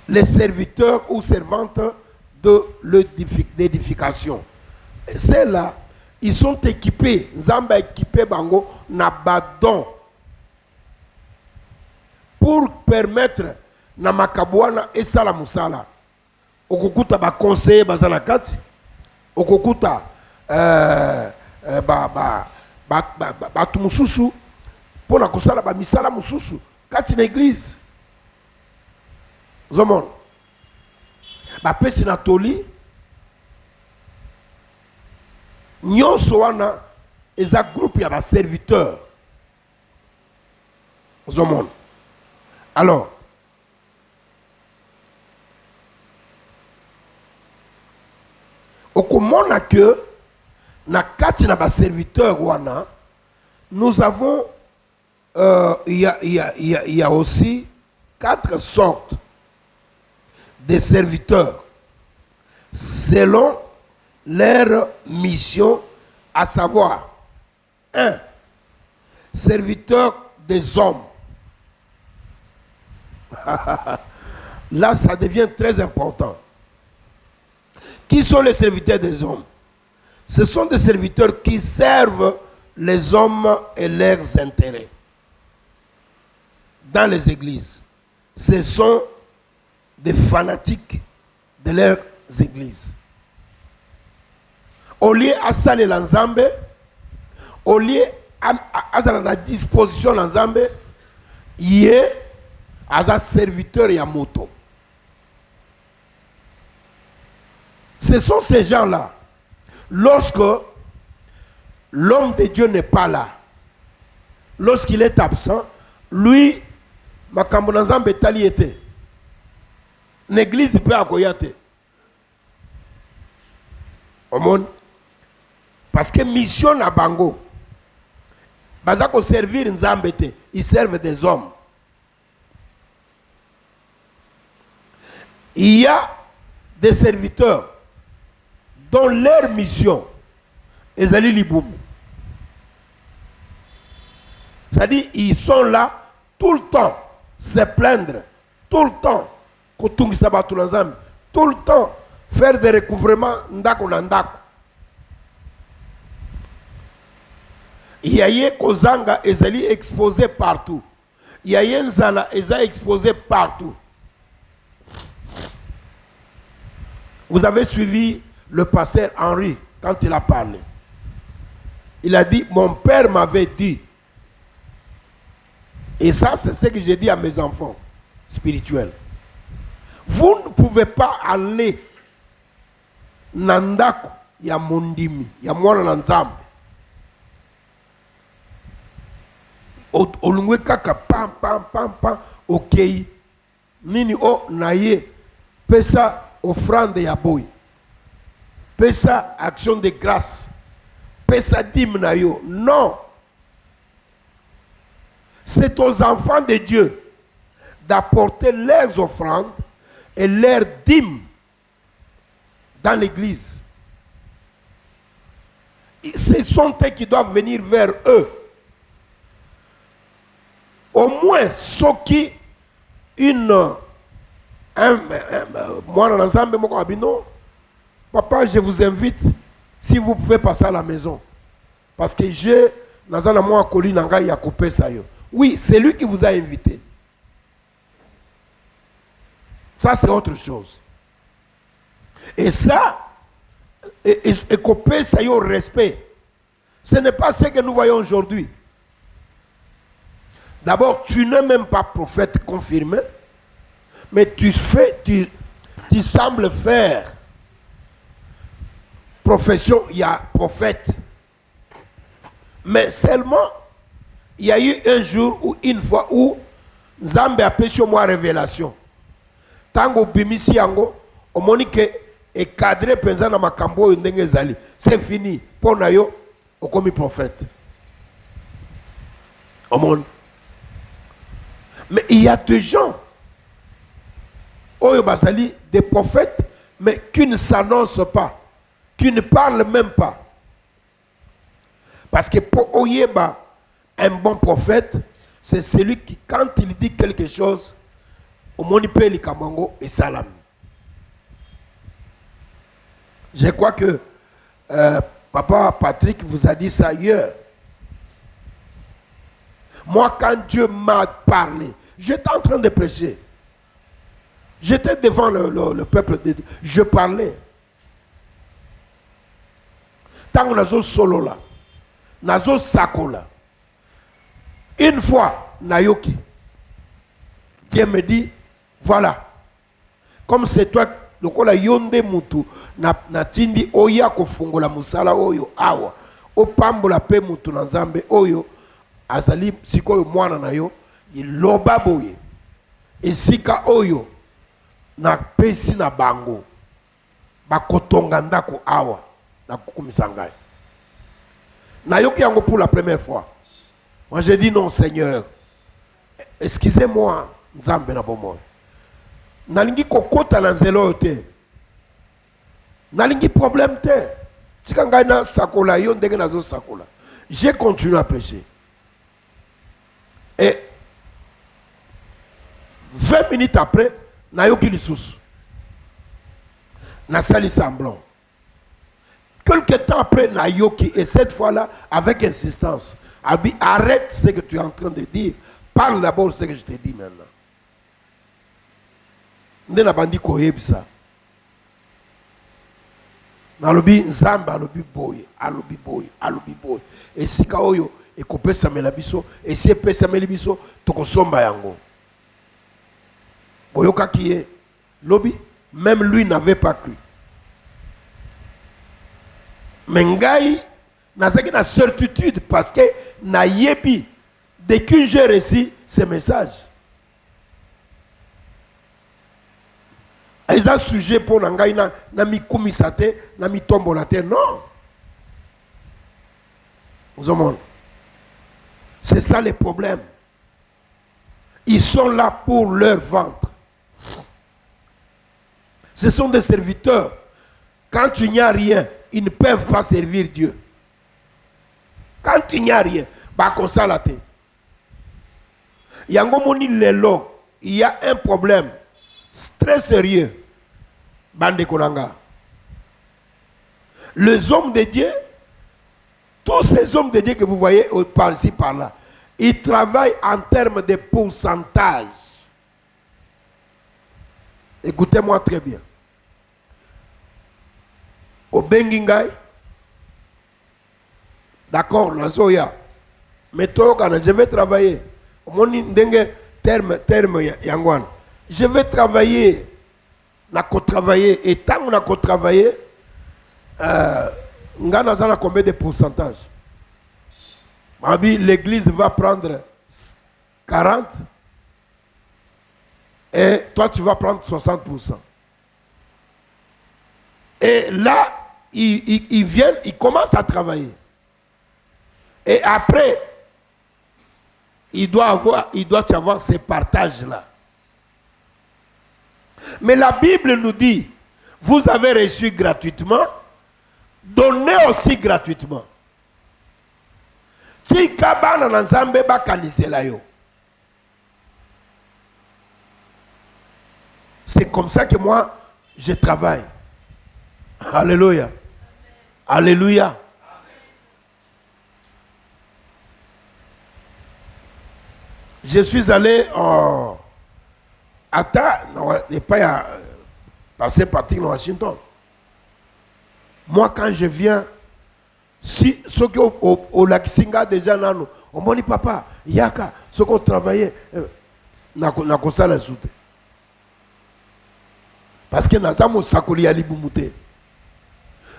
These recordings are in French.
les serviteurs ou servantes de l'édification. Celles-là, ils sont équipés. Nzamba équipé bango na badon pour permettre na makabwana et sala musala. Okukuta ba conseiller bazana kati. Okukuta ba tumususu pour na kusala ba misala mususu kati na église. Zomon. Ba pesi na toli. Nyonso wana eza groupe ya ba serviteurs. Zomon. Alors, okomona que na kati na ba serviteurs wana, nous avons il y a aussi 4 sortes de serviteurs selon leur mission, à savoir 1. Serviteurs des hommes. Là, ça devient très important. Qui sont les serviteurs des hommes? Ce sont des serviteurs qui servent les hommes et leurs intérêts dans les églises. Ce sont des fanatiques de leurs églises. Au lieu à saler l'ensemble, au lieu à la disposition l'ensemble, il y a un serviteur et un moto. Ce sont ces gens-là. Lorsque l'homme de Dieu n'est pas là, lorsqu'il est absent, lui, makambo na nzambe tali ete. L'église peut akoyate. Omon. Parce que mission na bango. Bazako servir nzambe te. Ils servent des hommes. Il y a des serviteurs dont leur mission est Zali Liboum. C'est-à-dire, ils sont là tout le temps, se plaindre, tout le temps, tout le temps, faire des recouvrements ndako na ndako. Il y a Kozanga Ezali exposé partout. Il y a Nzala Eza exposé partout. Vous avez suivi le pasteur Henri quand il a parlé. Il a dit, mon père m'avait dit. Et ça, c'est ce que j'ai dit à mes enfants spirituels. Vous ne pouvez pas aller nandako ya mondimi, ya mwana na nzambe. Olungwe kaka pam pam pam pam okay. Nini o naye pesa offrande ya boy. Pesa action de grâce. Pesa dîme na yo. Non. C'est aux enfants de Dieu d'apporter leurs offrandes et leurs dîmes dans l'église. Ce sont eux qui doivent venir vers eux. Au moins, ceux qui moi, ensemble, papa, je vous invite, si vous pouvez passer à la maison. Parce que j'ai, oui, c'est lui qui vous a invité. Ça, c'est autre chose. Et ça, et couper ça y au respect. Ce n'est pas ce que nous voyons aujourd'hui. D'abord, tu n'es même pas prophète confirmé, mais tu sembles faire profession, il y a prophète. Mais seulement, il y a eu un jour ou une fois où Nzambe a péché moi révélation. Tango bimisi yango, o monike et cadré penza na makambo ndenge zali. C'est fini. Pour nayo, o komi prophète. Au monde. Mais il y a des gens, Oyo Basali, des prophètes, mais qui ne s'annoncent pas, qui ne parlent même pas. Parce que pour Oyeba, un bon prophète, c'est celui qui, quand il dit quelque chose, omoni pe likamango et salami. Je crois que Papa Patrick vous a dit ça hier. Moi, quand Dieu m'a parlé, j'étais en train de prêcher. J'étais devant le peuple de Dieu. Je parlais. Tant que nous solo là, nous sako là. Une fois, Nayoki, Dieu me dit, voilà, comme c'est toi, le kola yonde mutu, na tindi oya kofungola musala oyo awa, o pambola pe mutu na nzambe oyo, azali sikoyo mwana na yo, iloba boye, esika oyo, na pesi na bango, bakotonga ndako awa, na kukumisangai. Nayoki yango pour la première fois. Moi j'ai dit non Seigneur, excusez-moi, nzambe na bomo. Nalingi kokota na nzelo te. Nalingi problème te. Tika ngai na sakola yo ndenge nazo sakola. J'ai continué à prêcher. Et 20 minutes après, nayoki lisusu. Na sali semblant. Quelque temps après, nayoki, et cette fois-là, avec insistance, Abi, arrête ce que tu es en train de dire. Parle d'abord ce que je te dis maintenant. Ndena bandi koyebisa. Nalobi nzamba alobi boye, alobi boye, alobi boye. Et sika oyo ekopesa melabiso, et si epesa melabiso tokosomba yango. Boyoka kiye, lobi, même lui n'avait pas cru. Mais ngai nazaki na certitude parce que na yebi dès que j'ai reçu ce message. Ils ont sujet pour ngai na mi kumisate na mi tombolate non. Vous avez c'est ça le problème. Ils sont là pour leur ventre. Ce sont des serviteurs. Quand il n'y a rien, ils ne peuvent pas servir Dieu. Quand il n'y a rien, bah comme ça la tête. Yangomoni lelo, il y a un problème très sérieux. Bande Konanga. Les hommes de Dieu, tous ces hommes de Dieu que vous voyez par-ci par-là, ils travaillent en termes de pourcentage. Écoutez-moi très bien. Au Bengingai, d'accord, Nazoya, mais je vais travailler. Mon terme Yangwan. Je vais travailler, et tant qu'on a travaillé, on a combien de pourcentage? L'église va prendre 40 et toi tu vas prendre 60%. Et là, ils viennent, ils commencent à travailler. Et après, il doit y avoir ces partages-là. Mais la Bible nous dit, vous avez reçu gratuitement, donnez aussi gratuitement. C'est comme ça que moi, je travaille. Alléluia. Alléluia. Je suis allé et pas passer partir dans Washington. Moi, quand je viens, si ceux qui au Lakisinga déjà, on m'a dit papa, Yaka, ceux qui ont travaillé, n'a pas ça la soute. Parce que nous avons sakoli à Libumute.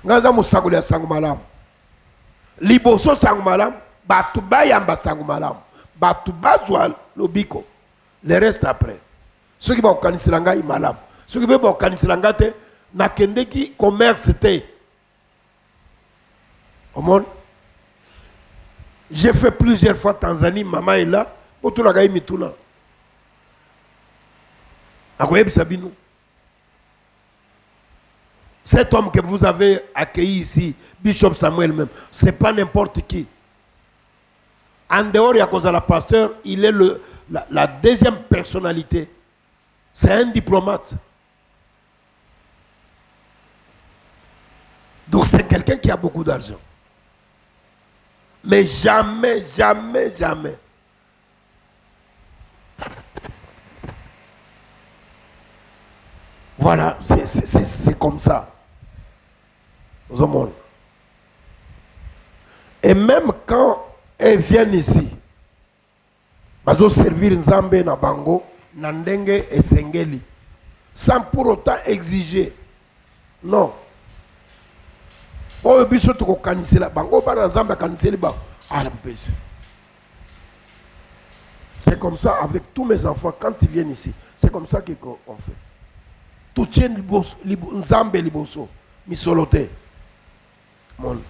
Nous avons sakoli à Sangmalam. Liboso Sangmalam, Batuba Yamba Sangmalam. Batuba Zoual, Lobiko. Le reste après. Ceux qui vont au Kanisilanga, ils malam. Ceux qui vont au Kanisilanga, na kendeki commerce c'était. Au monde. J'ai fait plusieurs fois Tanzanie, maman est là. Pour tout le monde, Mituna. Akoyeb Sabinou. Cet homme que vous avez accueilli ici, Bishop Samuel même, ce n'est pas n'importe qui. En dehors, il y a cause à la pasteur, il est la deuxième personnalité C'est un diplomate. Donc c'est quelqu'un qui a beaucoup d'argent. Mais jamais, jamais, jamais. Voilà, c'est comme ça. Au monde. Et même quand elles viennent ici, elles vont servir Nzambe na bango, Nandenge et Sengeli, sans pour autant exiger. Non. Oh, biso to kanisela bango ba Nzambe kaniseli ba. C'est comme ça avec tous mes enfants quand ils viennent ici. C'est comme ça qu'on fait. Tout tient Nzambe liboso, misolote. Mon.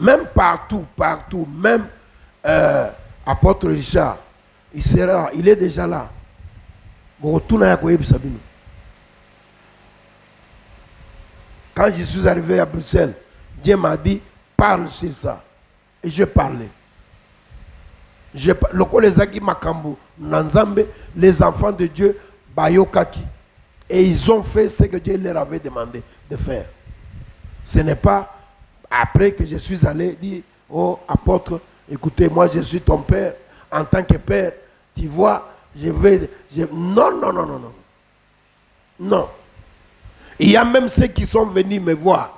Même partout, même apôtre Richard, il sera, il est déjà là. Quand je suis arrivé à Bruxelles, Dieu m'a dit, parle sur ça. Et je parlais. Les enfants de Dieu, Bayokaki. Et ils ont fait ce que Dieu leur avait demandé de faire. Ce n'est pas après que je suis allé dire, oh apôtre, écoutez, moi je suis ton père, en tant que père, tu vois, non, non, non, non, non. Non. Il y a même ceux qui sont venus me voir.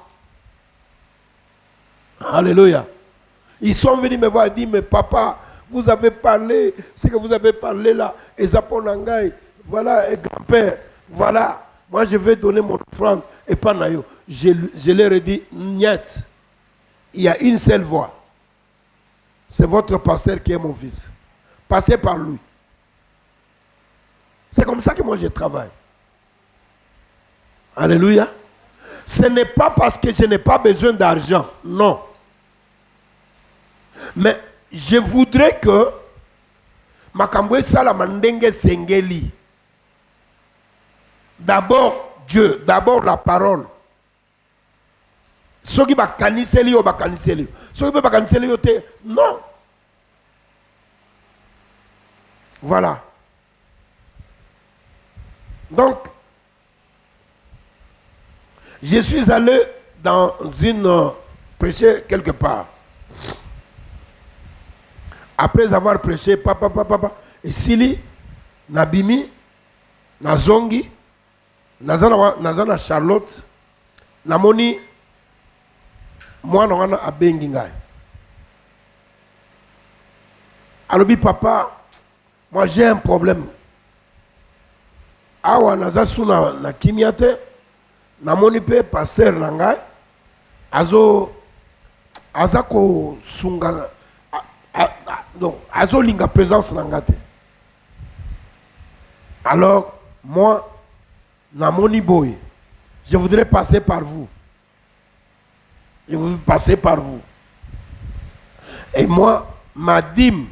Alléluia. Ils sont venus me voir et disent, mais papa, vous avez parlé, ce que vous avez parlé là, et Zaponangai, voilà, et grand-père, voilà, moi je vais donner mon offrande, et pas naïo. Je leur ai dit, niet, il y a une seule voie. C'est votre pasteur qui est mon fils. Passez par lui. C'est comme ça que moi je travaille. Alléluia. Ce n'est pas parce que je n'ai pas besoin d'argent, non. Mais je voudrais que Makambwe Salamandenge Sengeli. D'abord Dieu, d'abord la parole. Ceux qui bakaniseli ou bakaniseli. Ceux qui bakaniseli ou te, non. Voilà. Donc, je suis allé dans une prêcher quelque part. Après avoir prêché, papa, et Sili, Nabimi, Nazongi, Nazana Charlotte, Namoni, moi, on a Bengingai. Alors, papa, moi j'ai un problème. Awa Nazasuna na Kimiate, Namoni pe pasteur Nangai, Azako Sunga. Donc, Azo linga présence nangate. Alors, moi, Namoni Boy, je voudrais passer par vous. Je voudrais passer par vous. Et moi, ma dîme,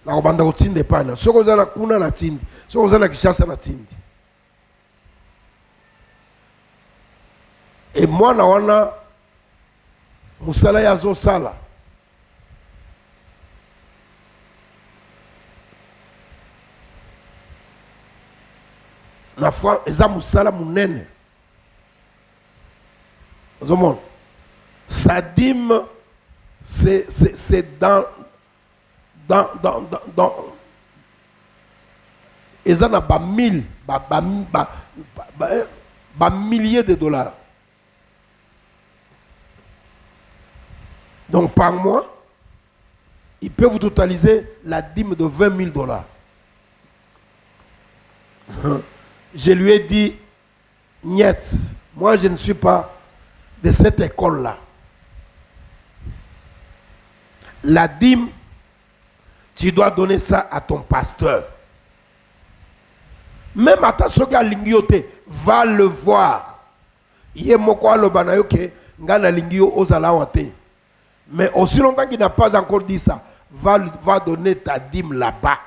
na obanda utinde pana. Soko zana kuna na tindi. Soko zana kishasa na tindi. Et moi, na wana musala yazo sala. Na foi eza musala munene. Sa dîme c'est dans eza na ba milliers de dollars. Donc par mois, il peut vous totaliser la dîme de 20 000 dollars. Je lui ai dit, niet, moi je ne suis pas de cette école-là. La dîme, tu dois donner ça à ton pasteur. Même à ta soga lingiote, va le voir. Yé moko lo banayoke, ngana lingio ozalawate. Mais aussi longtemps qu'il n'a pas encore dit ça, va donner ta dîme là-bas.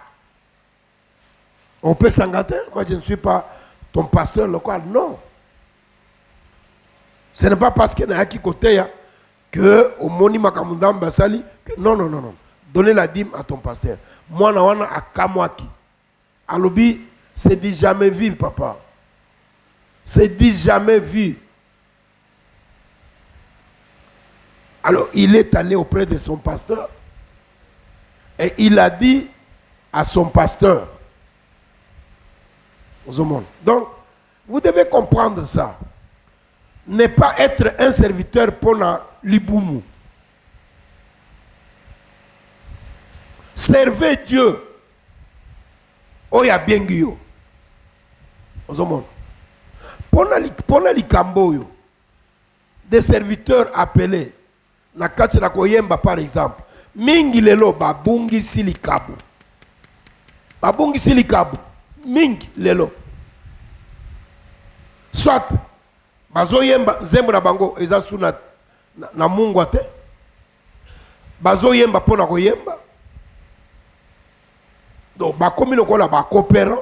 On peut s'engager. Moi, je ne suis pas ton pasteur local. Non. Ce n'est pas parce qu'il y a qui côté que au moni makamundam basali. Non, non, non, non. donner la dîme à ton pasteur. Moi, na a kamwaki. Alobi, c'est dit jamais vu, papa. C'est dit jamais vu. Alors, il est allé auprès de son pasteur et il a dit à son pasteur. Donc, vous devez comprendre ça. Ne pas être un serviteur pour l'Iboumou. Servez Dieu. Oya Bienguyo. Pour l'Ikambo, des serviteurs appelés. Na kati na koyemba par exemple. Mingi lelo babungi silikabu. Babungi silikabu. Mingi lelo. Soit bazo yemba zembo na bango eza su na mungu ate. Bazo yemba pona koyemba. Donc bakomi lokola bakopera.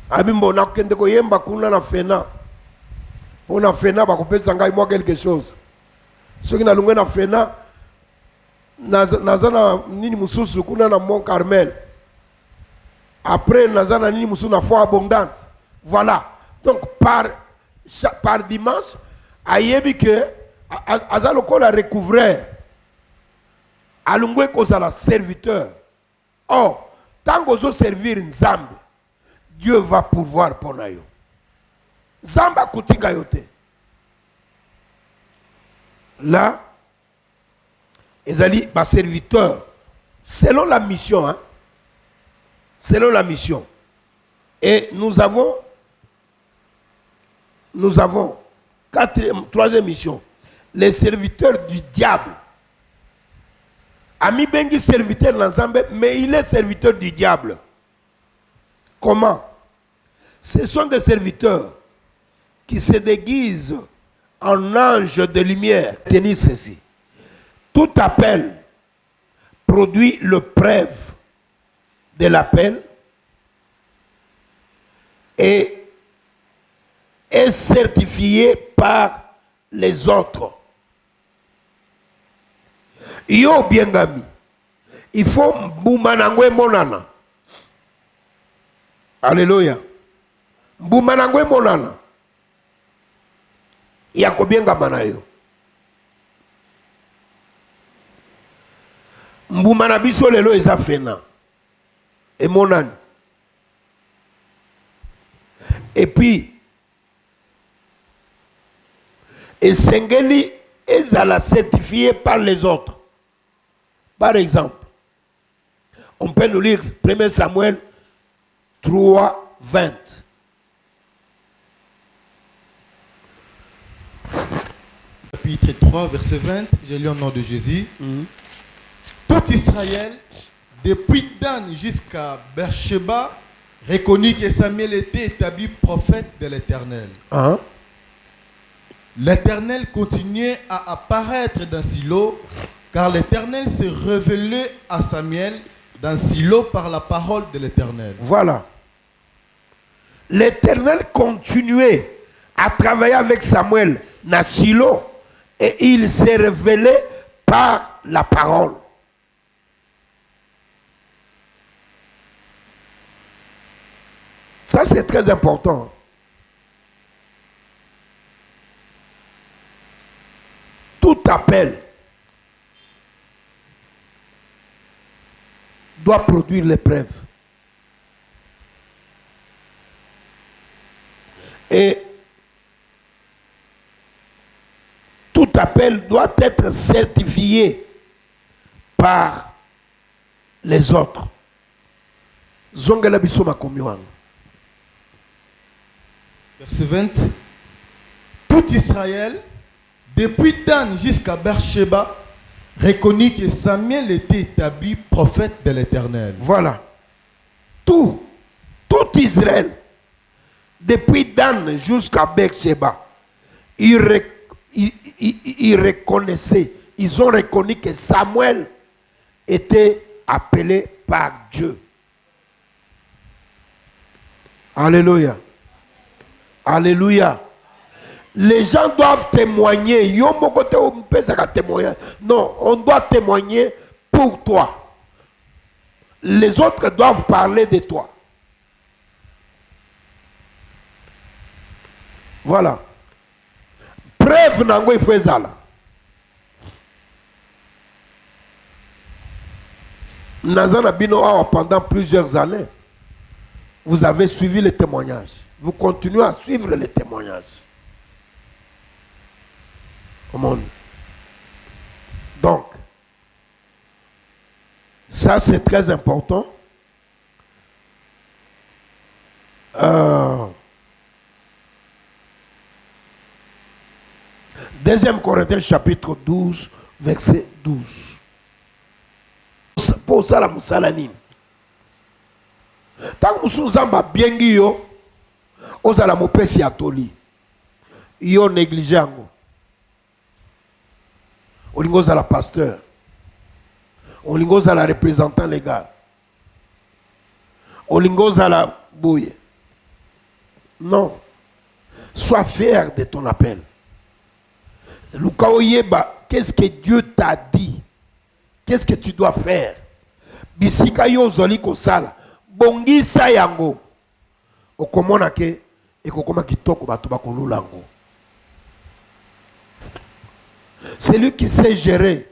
Abimbo na kende koyemba kuna na fena. Pona fena bakopesa ngai moi quelque chose. Ceux qui n'ont pas fait ça, nazana nini mususu kuna na Mont Carmel. Après nazana nini mususu na foi abondante. Voilà. Donc par dimanche, ayebi que azalo ko la recouvrer. Alungwe kozala serviteur. Or, tant que vous servir Nzambe, Dieu va pourvoir pour nous. Zamba kutika yote. Là, Ezali, ma serviteur, selon la mission, hein, selon la mission. Et nous avons troisième mission, les serviteurs du diable. Ami Bengi serviteur d'Ensemble, mais il est serviteur du diable. Comment? Ce sont des serviteurs qui se déguisent en ange de lumière. Tenez ceci. Tout appel produit le preuve de l'appel et est certifié par les autres. Yo biengami. Il faut mbumanangwe monana. Alléluia. Mbumanangwe monana. Yakobienga manayo. Mbumana biso lelo eza fena. Et monani. Et puis et Sengeli ezala certifié par les autres. Par exemple, on peut nous lire 1 Samuel 3, 20. Chapitre 3, verset 20, j'ai lu au nom de Jésus. Tout Israël, depuis Dan jusqu'à Beersheba, reconnut que Samuel était établi prophète de l'Éternel. L'Éternel continuait à apparaître dans Silo, car l'Éternel s'est révélé à Samuel dans Silo par la parole de l'Éternel. Voilà. L'Éternel continuait à travailler avec Samuel dans Silo et il s'est révélé par la parole. Ça, c'est très important. Tout appel doit produire l'épreuve. Et tout appel doit être certifié par les autres. Zongela biso makomi wangu. Verset 20. Tout Israël, depuis Dan jusqu'à Beersheba, reconnut que Samuel était établi prophète de l'Éternel. Voilà. Tout Israël, depuis Dan jusqu'à Beersheba, ils reconnaissaient, ils ont reconnu que Samuel était appelé par Dieu. Alléluia. Alléluia. Les gens doivent témoigner. Yo mon côté on peut témoigner. Non, on doit témoigner pour toi. Les autres doivent parler de toi. Voilà. Preuve nango il faut ezala. Nazana bino awa pendant plusieurs années. Vous avez suivi les témoignages. Vous continuez à suivre les témoignages. Donc, ça c'est très important. 2 Corinthiens chapitre 12, verset 12. Pour ça, la moussalanine. Tant que nous sommes bien guillaume, aux ala mopesi atoli. Yo négligé ango. Olingoza la pasteur. Olingoza la représentant légal. Olingoza la bouille. Non. Sois fier de ton appel. Lukaoyeba, qu'est-ce que Dieu t'a dit? Qu'est-ce que tu dois faire? Bisika yo zoli kosala. Bongisa yango. Okomona ke ekokoma kitoko bato bakololango. Celui qui sait gérer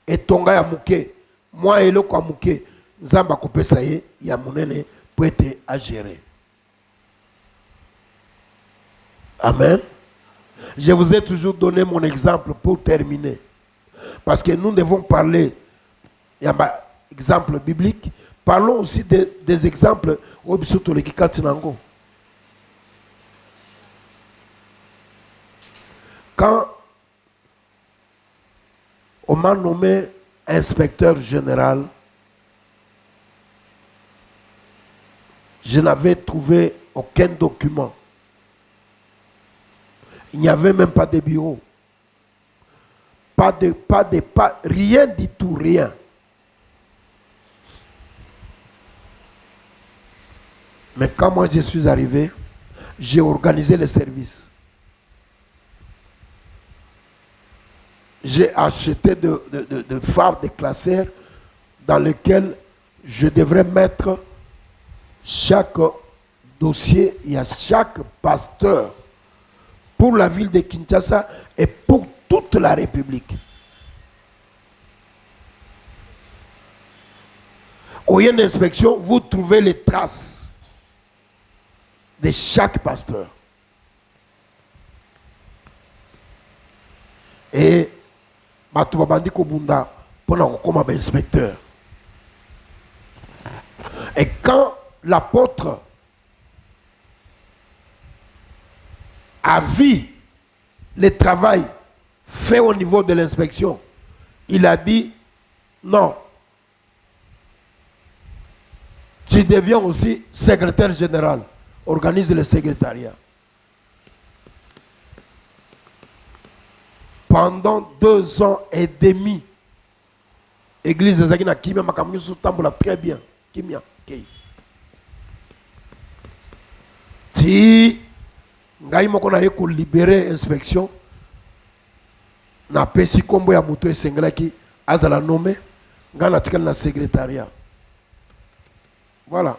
et tonga ya muke, moi et le kwa muke, nzamba kopesa ye ya munene peut être à gérer. Amen. Je vous ai toujours donné mon exemple pour terminer. Parce que nous devons parler, il y a un exemple biblique, parlons aussi des exemples au Bisoto le Kikatinango. Quand on m'a nommé inspecteur général, je n'avais trouvé aucun document. Il n'y avait même pas de bureau. Rien du tout, rien. Mais quand moi je suis arrivé, j'ai organisé les services. J'ai acheté de phares, de classeurs dans lesquels je devrais mettre chaque dossier et à chaque pasteur pour la ville de Kinshasa et pour toute la République. Au lieu d'inspection, vous trouvez les traces de chaque pasteur. Et Batubabandi Kobunda pour comme inspecteur. Et quand l'apôtre a vu le travail fait au niveau de l'inspection, il a dit non, tu deviens aussi secrétaire général, organise le secrétariat. Pendant 2 ans et demi, l'église de Zagina Kimia Makamu Tambola très bien. Kimia, si ngai moko na yeko libérer inspection na pesi kombo ya moto esengelaki azala nommé ngana tikali na secrétariat. Voilà.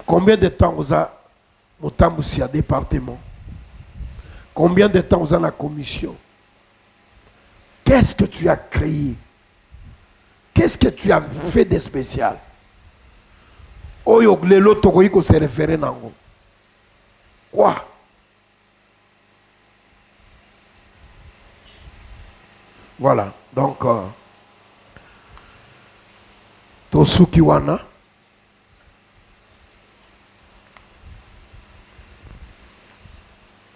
Combien de temps vous a motambusi à département? Combien de temps vous a la commission? Qu'est-ce que tu as créé? Qu'est-ce que tu as fait de spécial? Oyo glelo tokoyiko se référer nango. Quoi? Voilà. Donc Tosuki wana